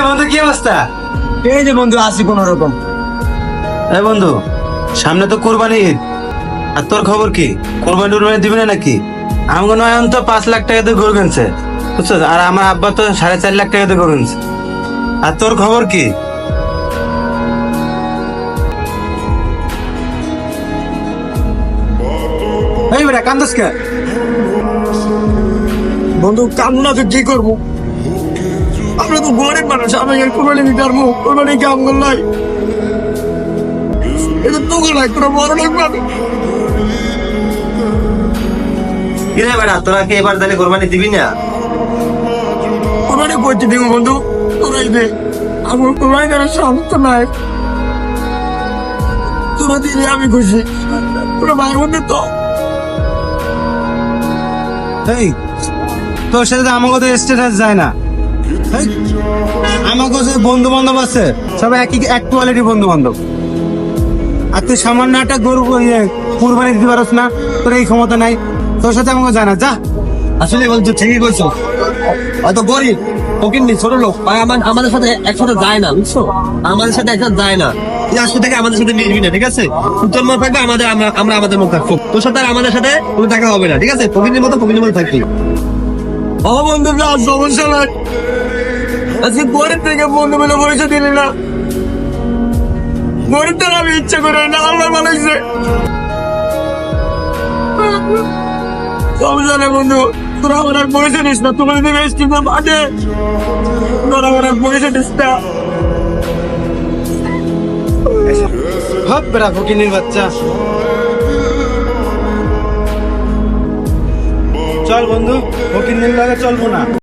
বন্ধু, কি অবস্থা? এই যে বন্ধু আছি কোন রকম। এই বন্ধু, সামনে তো কোরবানি ঈদ, আর তোর খবর কি? কোরবানি টোরবানি দিবি না নাকি? আমার নয়ন তো 5 লাখ টাকাতে গরু কিনছে, বুঝছো? আর আমার আব্বা তো 4.5 লাখ টাকাতে গরু কিনছে। আর তোর খবর কি? এই বেটা, কান্দস কে? বন্ধু কান্না তো কি করবো, আমরা তো গরিব মানুষ, আমি কোরবানি দিতে পারবো? কোরবানি কাম করলাই এটা তো নাই, তোরা বড় লোক পাবে। কিরে বেটা, তোরা কি এবার তাহলে কোরবানি দিবি না? কোরবানি করতে দিব বন্ধু, তোরাই দে। আমার কোরবানি দেওয়ার সামর্থ্য নাই, তোরা দিলে আমি খুশি। তোরা ভাই বন্ধু তো। এই, তোর সাথে তো আমাকে তো স্ট্যাটাস যায় না। এই, আমাকে যে বন্ধু বান্ধব আছে সবাই এক কোয়ালিটি বন্ধু বান্ধব। আর তুই সামান্য একটা গরু কুরবানি দিতে পারস না, তোর এই ক্ষমতা নাই। তোর সাথে আমাকে যায় না, যা। আসলে বলছো, ঠিকই বলছো। হয়তো গরিব ফকিন্নি ছোট লোক ভাই, আমাদের সাথে একসাথে যায় না, বুঝছো? আমাদের সাথে একসাথে যায় না। তুই আজকে থেকে আমাদের সাথে মিশবি না, ঠিক আছে? তোর মত থাকবে, আমরা আমাদের মত থাকবো। তোর সাথে আর আমাদের সাথে কোনো দেখা হবে না, ঠিক আছে? ফকিন্নির মতো থাকবি। ও বন্ধু, সমস্যা নাই। আজকে গরিব থেকে বন্ধু মিলে পয়সা দিলি না, গরিব তো আমি ইচ্ছা করে না, আল্লাহ বানাইছে। সমস্যা নেই বন্ধু, তোরা আমার আর পয়সা নিস না। তোমার যদি বেশ কিন্তু বাদে তোরা আমার আর পয়সা নিস না। হপ বেটা, ফকিনির বাচ্চা। চল বন্ধু, ফকিনির লাগে চলবো না।